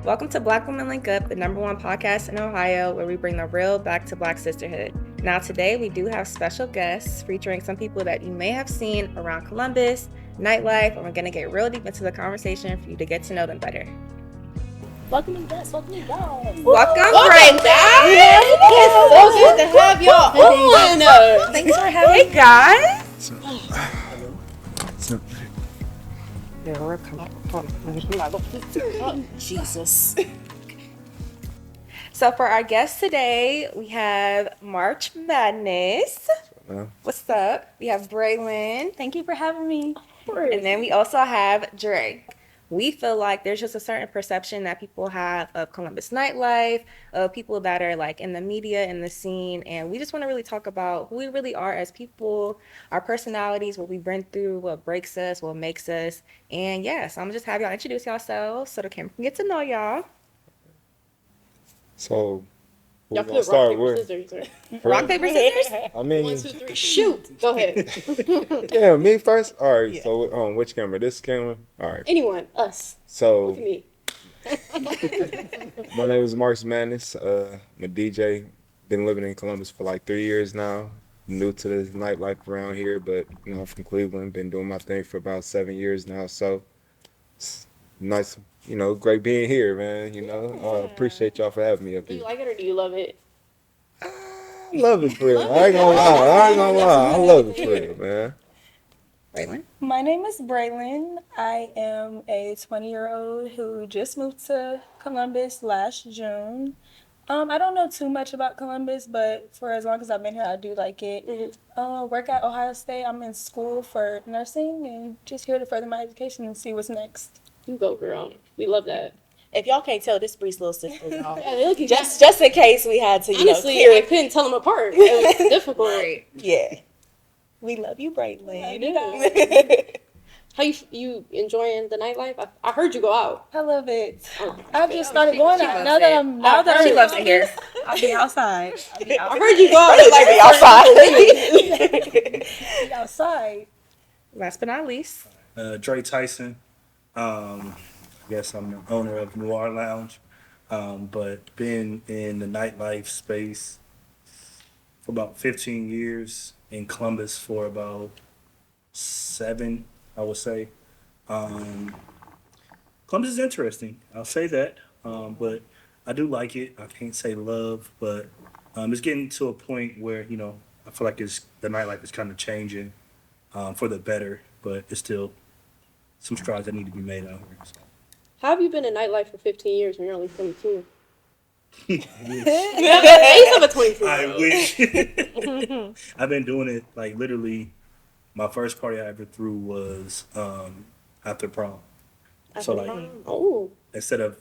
Welcome to Black Women Link Up, the #1 podcast in Ohio where we bring the real back to Black sisterhood. Now today we do have special guests featuring some people that you may have seen around Columbus, nightlife, and we're going to get real deep into the conversation for you to get to know them better. Welcome guys. Welcome, Brenda! It's so good to have y'all on! Thanks for having me, guys! Jesus. So for our guests today, we have Marx Madness. What's up? We have Bralyn. Thank you for having me. And then we also have Dre. We feel like there's just a certain perception that people have of Columbus nightlife, of people that are like in the media, in the scene, and we just want to really talk about who we really are as people, our personalities, what we've been through, what breaks us, what makes us, and yeah, so I'm just have y'all introduce yourselves so the camera can get to know y'all. So, Y'all we're gonna put rock, start paper, with. scissors. Rock, paper, scissors? I mean, 1, 2, 3. Shoot. Go ahead. yeah, me first. All right. Yeah. So, which camera? This camera. All right. Anyone. Us. Look So, at me. my name is Marx Madness. I'm a DJ. Been living in Columbus for like 3 years now. New to the nightlife around here, but I'm from Cleveland. Been doing my thing for about 7 years now. So, it's nice. Great being here, man. Appreciate y'all for having me up Do you here. like it or do you love it? I love it for real. I ain't gonna lie. I love it for real, man. Bralyn? My name is Bralyn. I am a 20-year-old who just moved to Columbus last June. I don't know too much about Columbus, but for as long as I've been here, I do like it. Work at Ohio State. I'm in school for nursing and just here to further my education and see what's next. You go, girl. We love that. If y'all can't tell, this Bree's little sister, y'all. Yeah, they look Just in case we had to, honestly, hear I it. couldn't tell them apart. It was difficult. Yeah. We love you, Bralyn. How you enjoying the nightlife? I heard you go out. I love it. Oh, I've just started going out now that I'm She loves it here. I'll be outside. I heard you go out. Like be outside. Be outside. Last but not least, Dre Tyson. I guess I'm the owner of Noir Lounge, but been in the nightlife space for about 15 years, in Columbus for about 7, I would say. Columbus is interesting, I'll say that, but I do like it. I can't say love, but it's getting to a point where, I feel like the nightlife is kind of changing for the better, but it's still some strides that need to be made out here. So. How have you been in nightlife for 15 years when you're only 22? I He's over 22. wish. I've been doing it like literally. My first party I ever threw was after prom. So like Oh. instead of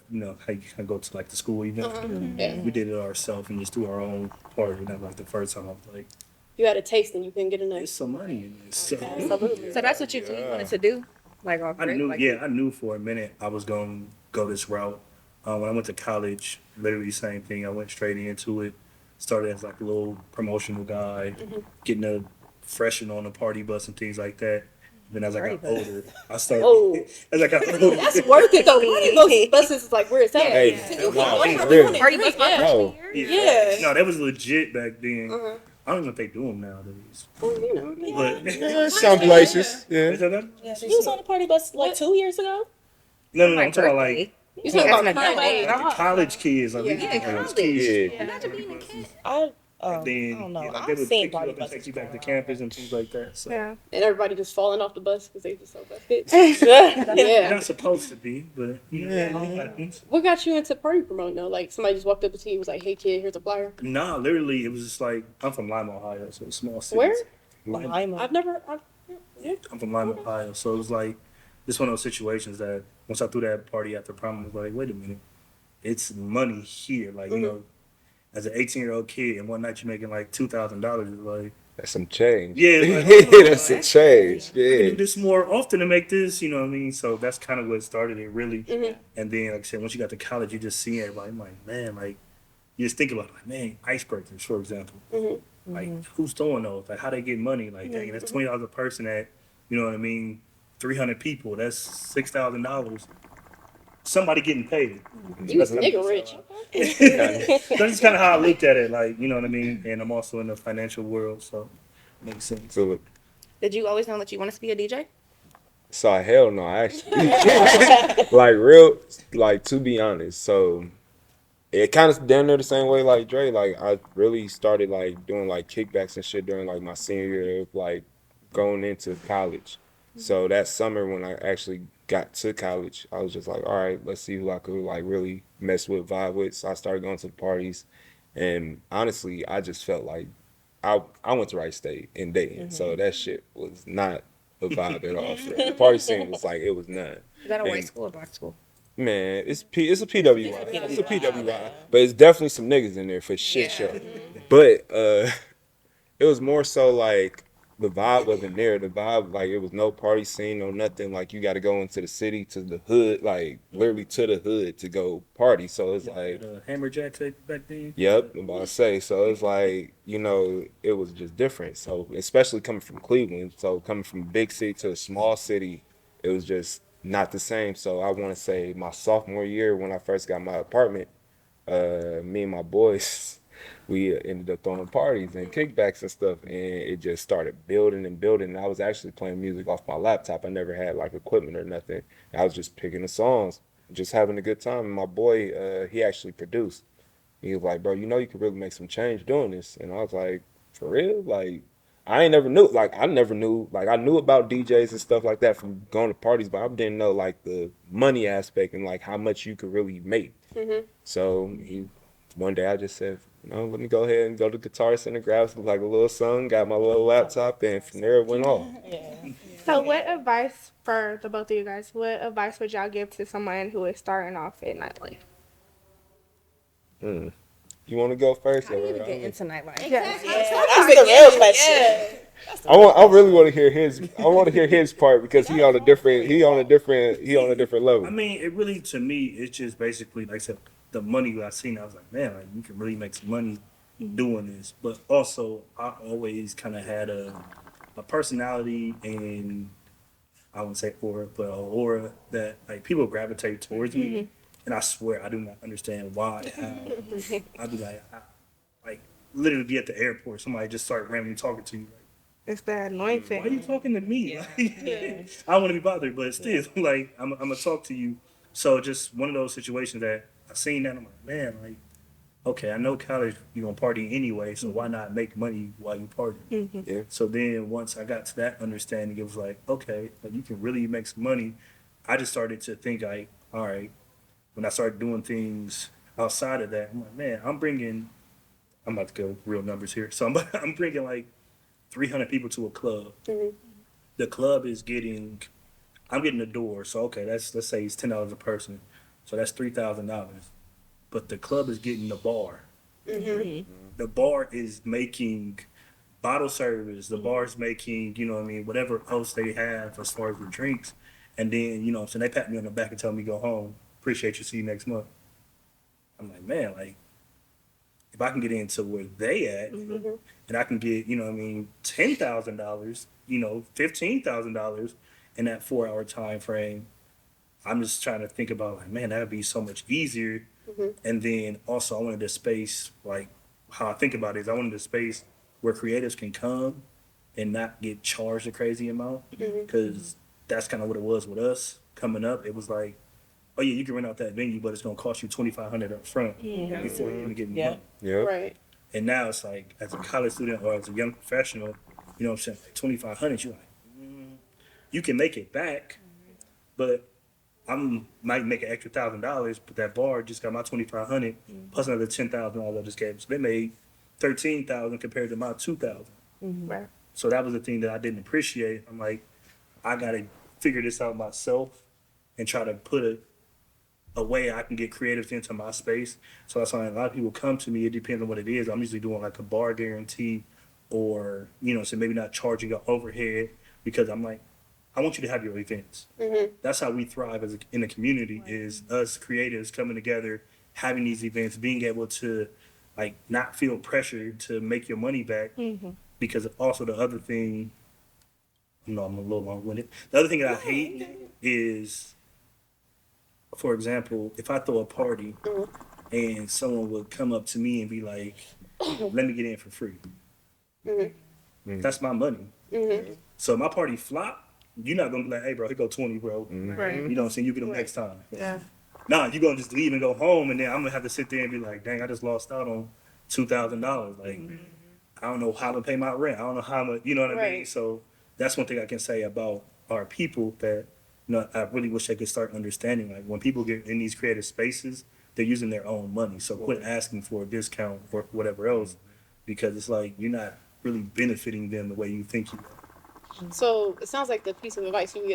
how you can go to like the school event, Yeah. we did it ourselves and just do our own party. And that was like the first time I was like, You had a taste and you couldn't get enough. "There's some money in this." So, Absolutely. so that's what you wanted to do? Like off I break? knew, Like, I knew for a minute I was gonna go this route. When I went to college, literally the same thing. I went straight into it. Started as like a little promotional guy, getting a freshen on the party bus and things like that. Then as I got older, I started. Oh. As I got older, That's worth it though. Those buses is like where it's at. Hey, wow, it's yeah. real. Are you bus my No. freshman year? Yeah. No, that was legit back then. I don't even know if they do them nowadays. But Some places, yeah. Is that that? You was on the party bus like 2 years ago? No, My I'm talking about birthday. like You talking about That's current an age. the college kids. Like, we Yeah. get Yeah, those college. kids. Yeah. Imagine being a kid. Then, I don't know. like, I've they would seen pick you party up and buses take you back to going campus and things like that. So. Yeah. And everybody just falling off the bus because they just so busted. They're Yeah. not supposed to be, but it happens. What got you into party promoting though? Like somebody just walked up to you and was like, "Hey kid, here's a flyer." Nah, literally, it was just like I'm from Lima, Ohio, so it's a small city. Where? Lima. I've never. I'm from Lima, Ohio, so it was like this one of those situations that once I threw that party after prom, I was like, wait a minute, it's money here. Like as an 18-year-old kid, and one night you're making like $2,000. It's like, That's some change. yeah, it's like, That's a change. I can do Yeah. this more often to make this, you know what I mean? So that's kind of what started it, really. Mm-hmm. And then, like I said, once you got to college, you just see everybody. I'm like, man, like, you just think about it, like, man, icebreakers, for example. Like, who's throwing those? Like, how they get money? Like, dang, that's $20 a person at, you know what I mean, 300 people. That's $6,000. somebody getting paid. You That's nigga rich. That's just kind of how I looked at it, like, you know what I mean? And I'm also in the financial world, so it makes sense. So, Did you always know that you wanted to be a DJ? so hell no, actually. Like real, like to be honest. So it kind of damn near the same way like Dre. Like I really started like doing like kickbacks and shit during like my senior year of like going into college. So that summer when I actually got to college, I was just like, all right, let's see who I could like really mess with, vibe with. So I started going to the parties, and honestly, I just felt like I went to Wright State in Dayton, so that shit was not a vibe at all. For real. The party scene was like it was none. Is that a white And school or black school? man, it's a PWI. It's a PWI. But it's definitely some niggas in there for shit show. But it was more so like the vibe wasn't there. The vibe, like it was no party scene, no nothing. Like you gotta go into the city to the hood, like literally to the hood to go party. So it's like The Hammerjack tape back then. yep, I'm about to say. So it's like, it was just different. So especially coming from Cleveland, so coming from big city to a small city, it was just not the same. So I want to say my sophomore year when I first got my apartment, me and my boys, we ended up throwing parties and kickbacks and stuff, and it just started building and building. And I was actually playing music off my laptop. I never had like equipment or nothing. I was just picking the songs, just having a good time. And my boy, he actually produced. He was like, bro, you could really make some change doing this. And I was like, for real? Like, I ain't never knew. Like, I never knew. Like, I knew about DJs and stuff like that from going to parties, but I didn't know, like, the money aspect and, like, how much you could really make. So, one day I just said, let me go ahead and go to Guitar Center, grab some, like, a little song, got my little laptop, and from there it went off. So, what advice for the both of you guys? What advice would y'all give to someone who is starting off in nightlife? You want to go first? How do you even get into nightlife? Yes. That's the real question. I really want to hear his. I want to hear his part because he on a different level. I mean, it really, to me, it's just basically, like I said, the money I seen, I was like, man, like, you can really make some money doing this. But also, I always kind of had a personality and, I wouldn't say aura, but an aura that, like, people gravitate towards me. And I swear, I do not understand why, how. I'd be like, literally be at the airport, somebody just start randomly talking to you. Like, It's that why are you anointing. talking to me? Like, I don't want to be bothered, but still, like, I'm gonna talk to you. So just one of those situations that I seen that I'm like, man, like, okay, I know college you're gonna party anyway, so why not make money while you party? Yeah. So then once I got to that understanding, it was like, okay, like, you can really make some money. I just started to think like, all right, when I started doing things outside of that, I'm like, man, I'm about to go real numbers here. So I'm bringing like 300 people to a club. The club is I'm getting the door. So, okay, let's say it's $10 a person. So that's $3,000. But the club is getting the bar. The bar is making bottle service. The bar is making, whatever else they have as far as the drinks. And then, so they pat me on the back and tell me go home. Appreciate you. See you next month. I'm like, man, like, if I can get into where they at, and I can get, $10,000, $15,000 in that 4 hour time frame, I'm just trying to think about like, man, that would be so much easier. And then also I wanted a space, like how I think about it is I wanted a space where creatives can come and not get charged a crazy amount. Because that's kind of what it was with us coming up. It was like, oh yeah, you can rent out that venue, but it's gonna cost you $2,500 up front before you even get money. Yeah. Right. And now it's like, as a college student or as a young professional, you know what I'm saying, like $2,500, you're like, you can make it back, but might make an extra $1,000, but that bar just got my $2,500 plus another $10,000 I just gave them. So they made $13,000 compared to my $2,000. Right. So that was the thing that I didn't appreciate. I'm like, I gotta figure this out myself and try to put a way I can get creatives into my space. So that's why a lot of people come to me. It depends on what it is. I'm usually doing like a bar guarantee or, so maybe not charging an overhead because I'm like, I want you to have your events. That's how we thrive in a community is us creatives coming together, having these events, being able to like not feel pressured to make your money back. Because also the other thing, I'm a little long-winded. The other thing that I hate is for example, if I throw a party and someone would come up to me and be like, "Let me get in for free," that's my money. So if my party flop, you're not gonna be like, "Hey, bro, here go 20, bro." Right. You know what I'm saying? You get them next time. Yeah. Nah, you gonna just leave and go home, and then I'm gonna have to sit there and be like, "Dang, I just lost out on $2,000." Like, I don't know how to pay my rent. I don't know how to, you know what I mean? Right. So that's one thing I can say about our people that, I really wish they could start understanding. Like when people get in these creative spaces, they're using their own money. So quit asking for a discount or whatever else, because it's like you're not really benefiting them the way you think you are. So it sounds like the piece of advice you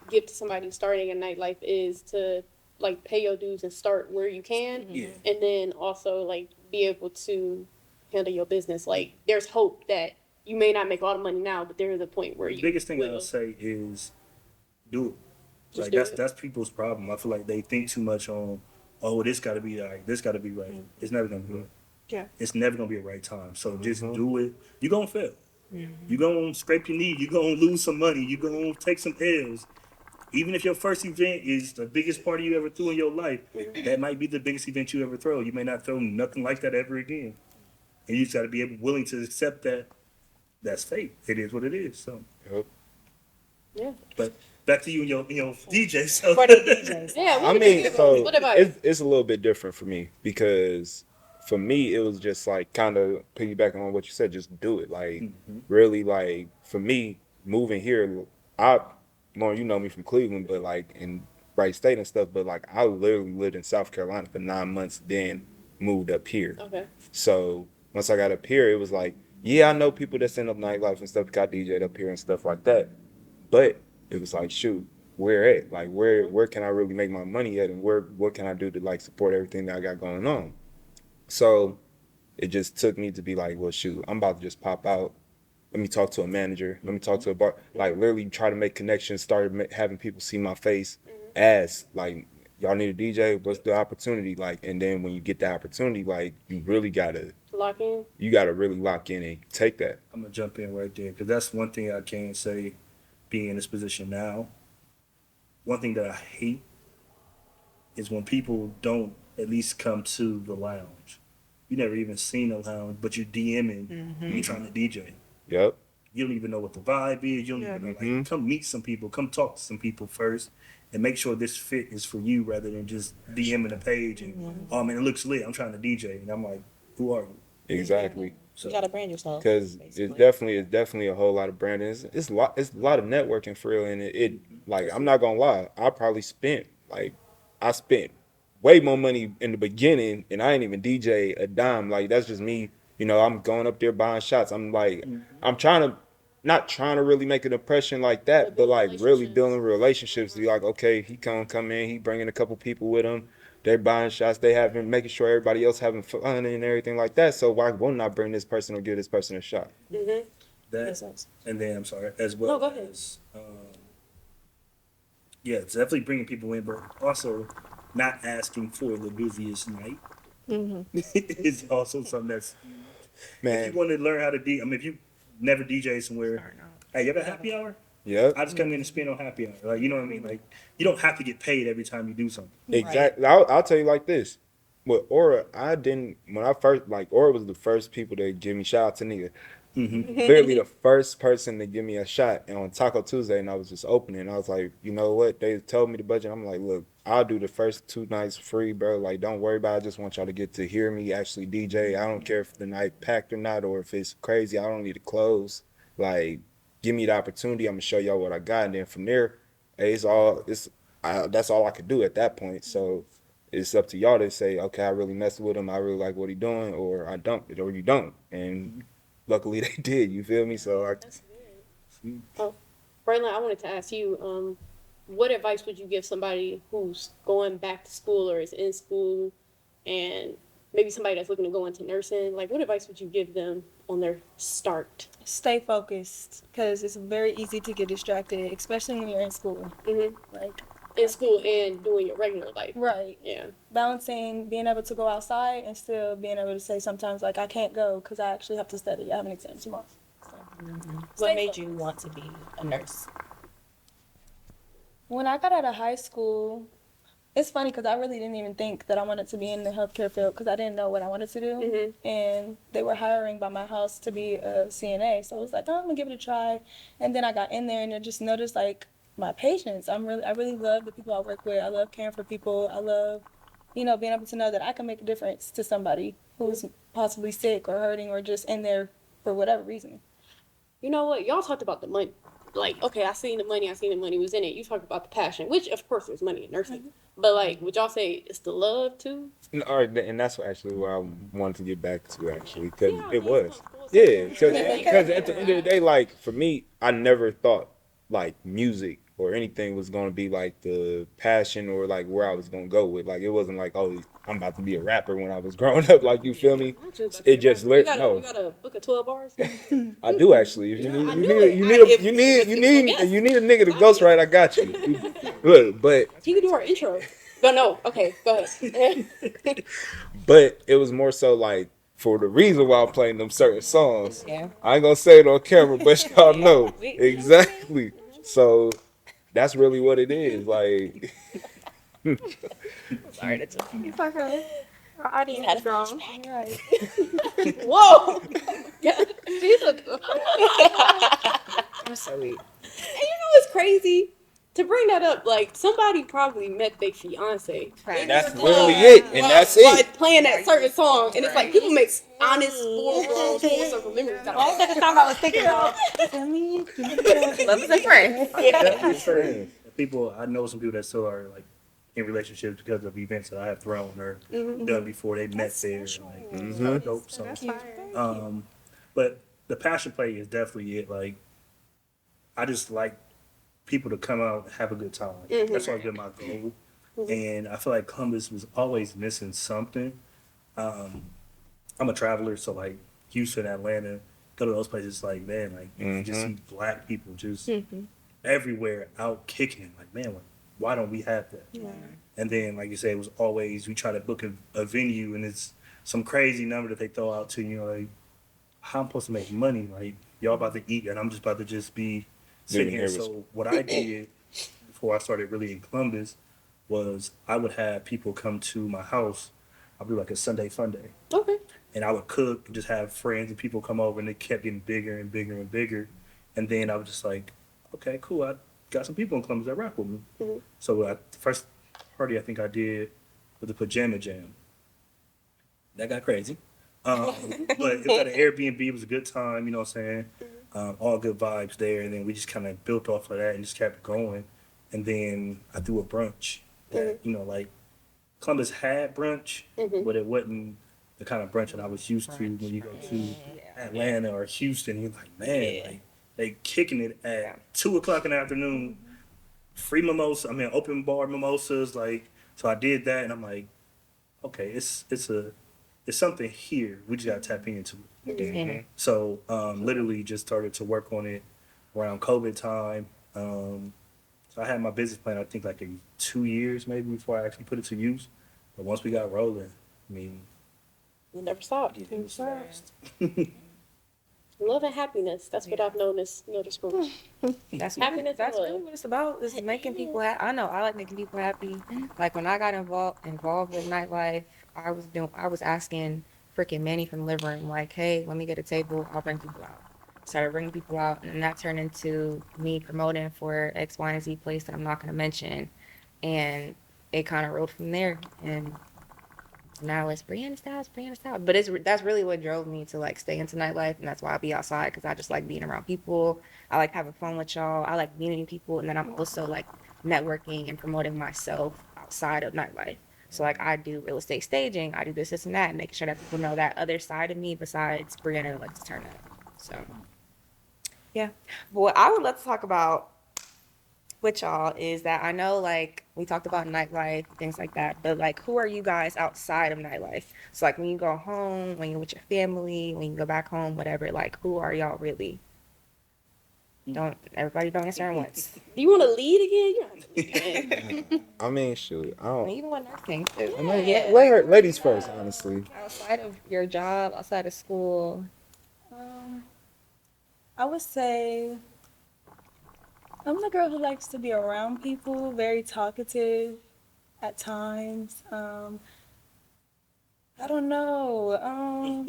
give to somebody starting a nightlife is to like pay your dues and start where you can, Yeah. and then also like be able to handle your business. Like there's hope that you may not make a lot of money now, but there is a point where The you biggest thing will. I'll say is do it. Just Like do that's it. that's people's problem. I feel like they think too much on, oh, this got to be right, this got to be right. It's never gonna be right. Yeah. It's never gonna be a right time. So just do it. You're gonna fail. You're gonna scrape your knee. You're gonna lose some money. You're gonna take some L's. Even if your first event is the biggest party you ever threw in your life, that might be the biggest event you ever throw. You may not throw nothing like that ever again. And you just gotta be willing to accept that that's fate. It is what it is. So, Yep. Yeah. but back to you and your DJ. So For the DJs. Yeah. I What would you mean, give so them? What advice? it's a little bit different for me because for me it was just like kind of piggybacking on what you said, just do it. Like really, like for me moving here, Lauren, you know me from Cleveland, but like in Wright State and stuff, but like I literally lived in South Carolina for 9 months, then moved up here. Okay. So once I got up here, it was like, yeah, I know people that's in the nightlife and stuff, got DJ'd up here and stuff like that. But it was like, shoot, where at? Like, where can I really make my money at, and what can I do to like support everything that I got going on? So it just took me to be like, well, shoot, I'm about to just pop out. Let me talk to a manager. Let me talk to a bar. Like, literally try to make connections. Started having people see my face. Ask like, y'all need a DJ? What's the opportunity? Like, and then when you get the opportunity, like, you really gotta Lock in. really lock in and take that. I'm gonna jump in right there because that's one thing I can say. Being in this position now, one thing that I hate is when people don't at least come to the lounge. You never even seen a lounge, but you're DMing, you're trying to DJ. Yep. You don't even know what the vibe is. You don't even know. Like, come meet some people. Come talk to some people first, and make sure this fit is for you rather than just DMing a page and oh man, it looks lit. I'm trying to DJ, and I'm like, who are you? Exactly. So, You gotta brand yourself. Because it's definitely a whole lot of branding. It's a lot of networking for real, and it like I'm not gonna lie, I spent way more money in the beginning, and I ain't even DJ a dime. Like that's just me. You know, I'm going up there buying shots. I'm like, I'm not trying to really make an impression like that, but like really building relationships. Be like, okay, he come in, he bringing a couple people with him. They're buying shots. They having making sure everybody else having fun and everything like that. So why won't I bring this person or give this person a shot? Mm-hmm. that, sense. and then I'm sorry as well. No, go ahead. As, yeah, it's definitely bringing people in, but also not asking for the busiest night. It's also something that's if Man, you want to learn how to I mean, if you never DJ somewhere, hey, you ever happy hour? yep, I just come in and spin on happy hour. Like, you know what I mean? Like, you don't have to get paid every time you do something. exactly. I'll tell you like this. With Aura, when I first like Aura was the first people to give me shout out to nigga. Literally the first person to give me a shot and on Taco Tuesday, and I was just opening. I was like, you know what? They told me the budget. I'm like, look, I'll do the first 2 nights free, bro. Like, don't worry about it. I just want y'all to get to hear me actually DJ. I don't care if the night packed or not, or if it's crazy. I don't need to close. Like, give me the opportunity. I'm gonna show y'all what I got, and then from there, hey, that's all I could do at that point. So it's up to y'all to say, okay, I really messed with him. I really like what he doing, or I don't, or you don't. And luckily they did. You feel me? So Bralyn, I wanted to ask you, what advice would you give somebody who's going back to school or is in school, and maybe somebody that's looking to go into nursing? Like, what advice would you give them on their start? Stay focused because it's very easy to get distracted, especially when you're in school. Mm-hmm. Like, In school and doing your regular life. right. Yeah. Balancing being able to go outside and still being able to say sometimes, like, I can't go because I actually have to study. I have an exam tomorrow. So, What made you want to be a nurse? when I got out of high school, It's funny because I really didn't even think that I wanted to be in the healthcare field because I didn't know what I wanted to do. And they were hiring by my house to be a CNA. So I was like, oh, I'm going to give it a try. And then I got in there and I just noticed like my patients. I really love the people I work with. I love caring for people. I love, being able to know that I can make a difference to somebody who's possibly sick or hurting or just in there for whatever reason. You know what? Y'all talked about the money. Like, okay, I seen the money was in it. You talked about the passion, which of course there's money in nursing. But like, would y'all say it's the love too? All right, and that's actually what I wanted to get back to, actually, because Yeah, it man, was. come full Yeah, circle. because at the end of the day, like, for me, I never thought, like, music or anything was going to be, like, the passion or, like, where I was going to go with. Like, it wasn't like, oh, I'm about to be a rapper when I was growing up. Like, you feel me? I'm just about It to just you lit. got No, you got a book of 12 bars? I do actually. If you Yeah, I need, knew it. If you need a nigga to ghostwrite, I got you. Look, but he could do our intro. But no, okay, go ahead. But it was more so like for the reason why I'm playing them certain songs. Yeah. I ain't gonna say it on camera, but y'all know We- exactly. So that's really what it is. Like, Sorry to tell you. It's okay. Our audience is grown. Right. Whoa! God, Jesus. I'm so weak. And you know what's crazy? To bring that up, like somebody probably met their fiance. Right. that's really it, and that's While it. playing that certain song, and it's like people make honest, full circle memories out of All that. the time I was thinking about. Love is a friend. It's crazy. People, I know some people that still are like in relationships because of events that I have thrown or done before they met there. Like, it's kind of dope. So, That's fire. but the passion play is definitely it. Like, I just like people to come out and have a good time. That's always been my goal. And I feel like Columbus was always missing something. I'm a traveler, so like Houston, Atlanta, go to those places, like man, like you just see black people just everywhere out kicking. Like man, like, why don't we have that? And then, like you said, it was always we try to book a venue, and it's some crazy number that they throw out to you. Like, how I'm supposed to make money? Like y'all about to eat, and I'm just about to just be sitting here. So what I did before I started really in Columbus was I would have people come to my house. I'd do like a Sunday fun day. Okay. And I would cook and just have friends and people come over, and it kept getting bigger and bigger and bigger. And then I was just like, okay, cool. I got some people in Columbus that rock with me. So the first party I think I did was the Pajama Jam. That got crazy. But it was at an Airbnb. It was a good time, you know what I'm saying? All good vibes there. And then we just kind of built off of that and just kept going. And then I threw a brunch that, like Columbus had brunch, but it wasn't the kind of brunch that I was used to when you go to Atlanta or Houston. You're like, man, like they kicking it at 2:00 in the afternoon. Free mimosa, open bar mimosas. Like, so I did that, and I'm like, okay, it's something here. We just gotta tap into it. So literally just started to work on it around COVID time. So I had my business plan, I think, like in 2 years maybe before I actually put it to use. But once we got rolling, You never stopped. it was fast. Love and happiness. That's what I've noticed from That's Happiness That's and really love. what it's about. Is making people happy. I know I like making people happy. Like when I got involved with nightlife, I was asking freaking Manny from Living Room, like, hey, let me get a table. I'll bring people out. Started bringing people out, and that turned into me promoting for X, Y, and Z place that I'm not going to mention, and it kind of rolled from there. And now it's Brianna Styles, Brianna Styles. But that's really what drove me to like stay into nightlife, and that's why I be outside because I just like being around people. I like having fun with y'all. I like meeting people, and then I'm also like networking and promoting myself outside of nightlife. So like I do real estate staging, I do this and that, and making sure that people know that other side of me besides Brianna that likes to turn up. So yeah, but what I would love to talk about with y'all is that I know like we talked about nightlife, things like that, but like who are you guys outside of nightlife? So like when you go home, when you're with your family, when you go back home, whatever, like who are y'all really? Don't answer at once. Do you want to lead again? You don't have to lead again. Shoot, I I don't. mean, even with nursing too. Ladies first, honestly. Outside of your job, outside of school. I would say I'm the girl who likes to be around people, very talkative. at times. I don't know.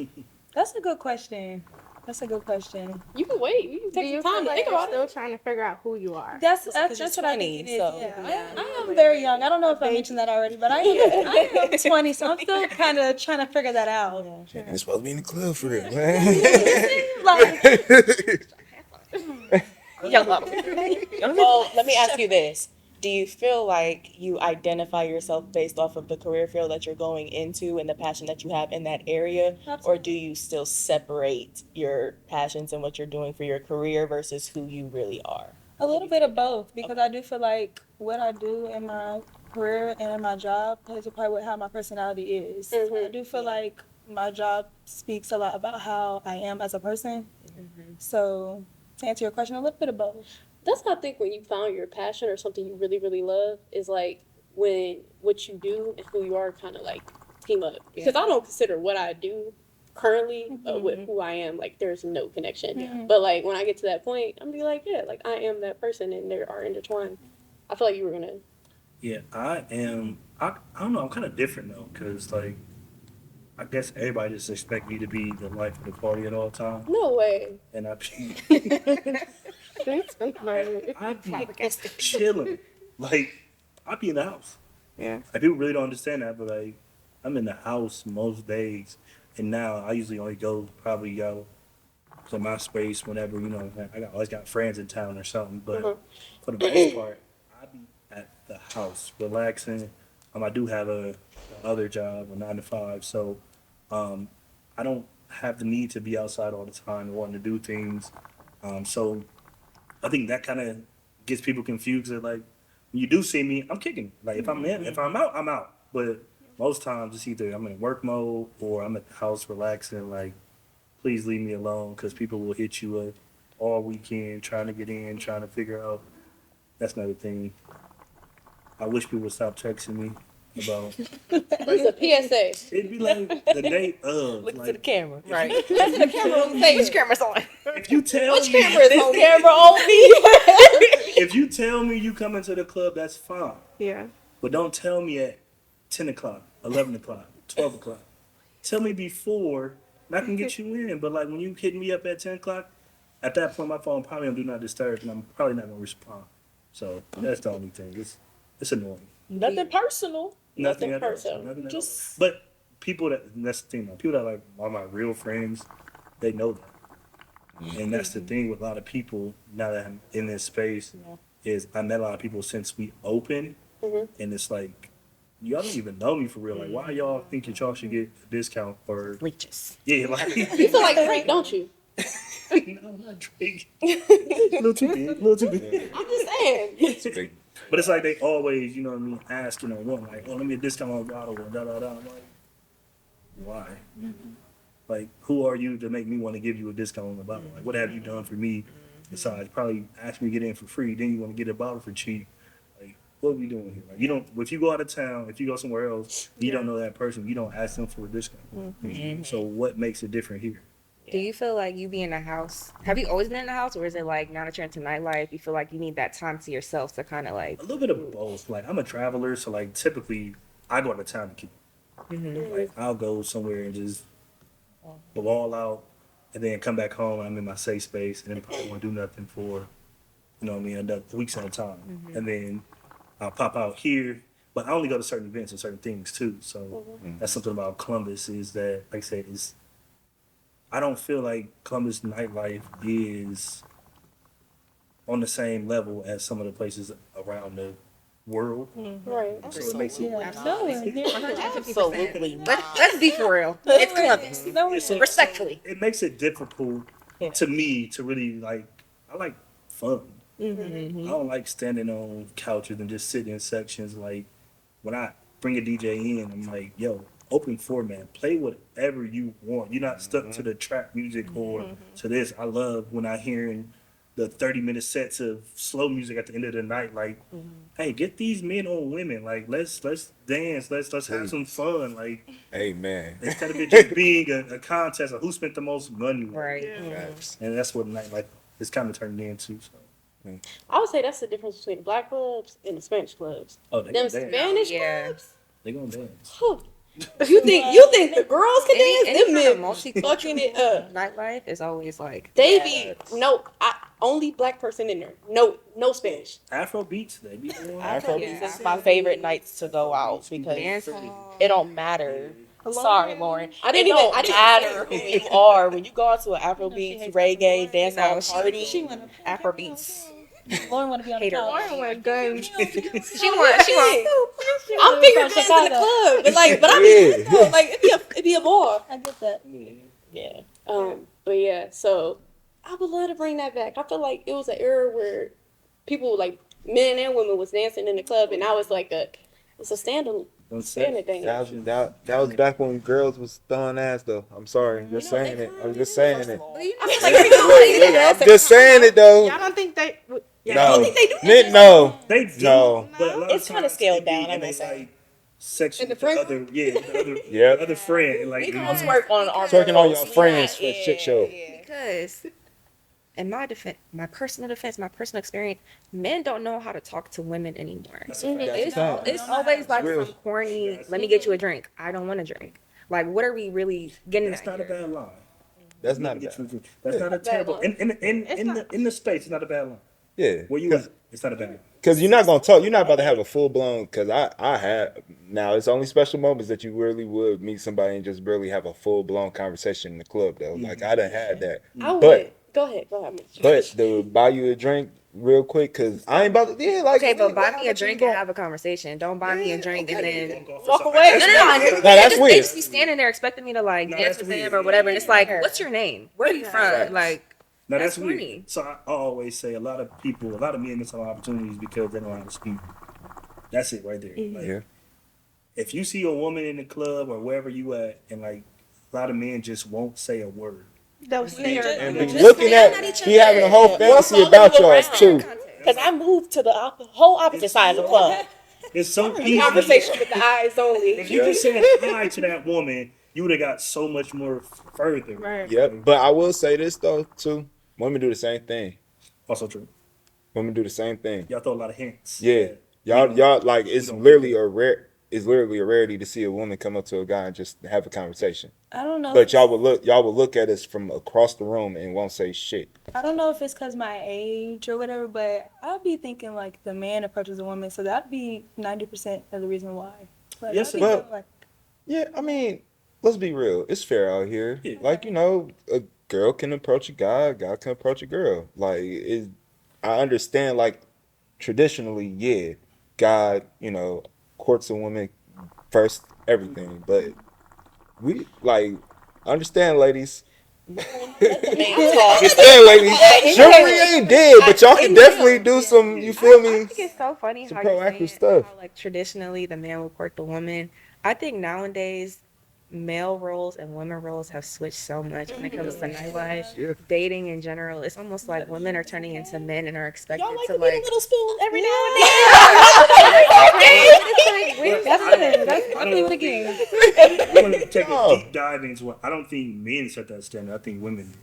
That's a good question. That's a good question. You can wait. You can Do take you some feel time to like think you're about still it. trying to figure out who you are? That's Because that's you're what I think 20, it is. so- Yeah, I am very young. I don't know if I mentioned that already, but I am 20, so I'm still kind of trying to figure that out. Yeah, it's supposed to be in the club for real, Like, man. Young love. Well, let me ask you this. Do you feel like you identify yourself based off of the career field that you're going into and the passion that you have in that area? Or do you still separate your passions and what you're doing for your career versus who you really are? a little bit of both, because I do feel like what I do in my career and in my job plays a part with how my personality is. I do feel like my job speaks a lot about how I am as a person. So to answer your question, a little bit of both. That's how I think when you found your passion or something you really, really love is like when what you do and who you are kind of like team up. Because I don't consider what I do currently with who I am, like there's no connection. But like when I get to that point, I'm be like, yeah, like I am that person and they are intertwined. I feel like you were gonna. Yeah, I am. I don't know. I'm kind of different though, because like I guess everybody just expect me to be the life of the party at all times, No way. and I be Like, I be chilling. Like I be in the house. Yeah. Like people really don't understand that, but like I'm in the house most days, and now I usually only go probably out to my space whenever always got friends in town or something. But for the most part, I be at the house relaxing. I do have a other job, a 9 to 5, so I don't have the need to be outside all the time wanting to do things. So I think that kind of gets people confused. That like when you do see me, I'm kicking. Like if I'm out, I'm out. But most times it's either I'm in work mode or I'm at the house relaxing. Like please leave me alone, because people will hit you up all weekend trying to get in, trying to figure out. That's another thing. I wish people would stop texting me about. It's a PSA. It'd be like the day of. Look to Like, the camera. Right. That's the camera. Say which camera's on. if you tell Which me, camera is on? Camera on me. if you tell me you come into the club, that's fine. yeah. But don't tell me at 10 o'clock, 11 o'clock, 12 o'clock. Tell me before, and I can get you in. But like when you hit me up at 10 o'clock, at that point my phone probably on do not disturb, and I'm probably not gonna respond. So that's the only thing. It's annoying. Nothing personal. Nothing at all. personal. Nothing at all. Just But that's the thing. People that like are my real friends, they know that. And that's the thing with a lot of people now that I'm in this space is I met a lot of people since we opened, and it's like y'all don't even know me for real. Like why y'all think that y'all should get a discount for? Reaches. Yeah, like You feel like Drake, don't you? no, not Drake. A little too big. A little too big. I'm just saying. It's big. But it's like they always, ask, want like, oh, let me get a discount on a bottle or da da da. I'm like, why? Like, who are you to make me want to give you a discount on the bottle? Like, what have you done for me besides probably ask me to get in for free? Then you want to get a bottle for cheap. Like, what are we doing here? Like, you don't. If you go out of town, if you go somewhere else, you don't know that person. You don't ask them for a discount. So what makes it different here? Do you feel like you be in the house? Have you always been in the house, or is it like now that you're into nightlife, you feel like you need that time to yourself to kind of like? A little bit of both. Like, I'm a traveler, so like typically I go out of town to keep. Like, I'll go somewhere and just ball out, and then come back home. And I'm in my safe space, and then probably won't do nothing for, weeks at a time. And then I'll pop out here, but I only go to certain events and certain things too. So that's something about Columbus is that, like I said, I don't feel like Columbus nightlife is on the same level as some of the places around the world. Right. So it makes it. absolutely not. Let's be for real. It's Columbus. So Respectfully. it makes it difficult to me to really like. I like fun. I don't like standing on couches and just sitting in sections. Like when I bring a DJ in, I'm like, yo, open format, play whatever you want. You're not stuck to the trap music or to this. I love when I hearing the 30-minute sets of slow music at the end of the night. Like, hey, get these men on women. Like, let's dance. Let's have some fun. Like, Hey, man. instead of it just being a contest of who spent the most money. Right. Facts. And that's what nightlife is kind of turned into. So I would say that's the difference between the black clubs and the Spanish clubs. Oh, they Them gonna dance. Spanish Yeah. clubs. They gonna dance. Whew. You think the girls can dance? Any Them kind of men multicultural fucking it up. nightlife is always like They be only black person in there. No Spanish. Afro beats, they be doing Afrobeats Yeah. is my favorite nights to go out because dance hall. it don't matter. Sorry, Lauren. I didn't it even- don't I didn't matter say who you are when you go out to an Afrobeats, reggae, dance hall No, party. She went Afrobeats. Lauren want to be on the Hater. couch. Lauren went guns. She want. I'm figuring this in the club, but I mean, Yeah. like it'd be a ball. I get that. Yeah. But yeah, so I would love to bring that back. I feel like it was an era where people like men and women was dancing in the club, and now it's like it's a standard thing. That was back when girls was throwing ass though. I'm sorry, just saying it. I'm just saying it. I feel like I'm just saying it though. Y'all don't think they? No, think they do Men, no. They do, No. but a lot It's of kinda times scaled they be down, I in will a, say. like, section In the with the friend other, Yep. the other friend, like We gonna twerk on our Twerking on girls. your friends Yeah, for shit show. yeah. Because in my defense, my personal experience, men don't know how to talk to women anymore. That's It's, a fact. it's always like Real. some corny, let me get you a drink. I don't want a drink. Like, what are we really getting That's at not a here? bad line. That's not That's bad. not a terrible. line. In the space, it's not a bad line. Yeah. Where you at? It's not a bad line. Because you're not gonna talk. You're not about to have a full blown. Because I had. Now it's only special moments that you really would meet somebody and just barely have a full blown conversation in the club though. Like I done had that. I would. But Go ahead, Mitch. but to buy you a drink real quick because I ain't about to. Yeah, like Okay, but yeah, buy how me a much you drink going- and have a conversation. Don't buy me a drink and then Walk away. no. that's They weird. just be standing there expecting me to like No, dance that's with them weird. or whatever, and it's like, what's your name? Where are you from? Like, Now That's that's weird. funny. So I always say a lot of men miss out on opportunities because they don't know how to speak. That's it right there. Like, Yeah. if you see a woman in the club or wherever you at, and like a lot of men just won't say a word. They'll stare. And be looking at, be having a whole fantasy about y'all too. Because I moved to the whole opposite side of the club. It's so easy. Conversation with the eyes only. If you just said hi to that woman, you would have got so much more further. Right. Yep. But I will say this though too. Women do the same thing. Also true. Women do the same thing. Y'all throw a lot of hints. Yeah. Y'all like it's literally a rarity to see a woman come up to a guy and just have a conversation. I don't know. But y'all will look at us from across the room and won't say shit. I don't know if it's because my age or whatever, but I'll be thinking like the man approaches a woman, so that'd be 90% of the reason why. But Yes, I'd be but- like, Yeah, I mean, let's be real. It's fair out here. Yeah. Like, a girl can approach a guy can approach a girl. Like, I understand, like, traditionally, yeah, God, courts a woman first, everything. But we, like, understand, ladies. Man, talk. Understand, ladies. Chivalry ain't dead, but y'all can definitely do some, you feel I me? think it's so funny Some how you're proactive saying stuff. how, like, traditionally the man will court the woman. I think nowadays male roles and women roles have switched so much when it comes to nightlife, Yeah. dating in general. It's almost like women are turning into men and are expected Y'all like to to be like. a little spoon every now and that's definitely what it is. I want to take No. a deep dive into it. I don't think men set that standard. I think women do.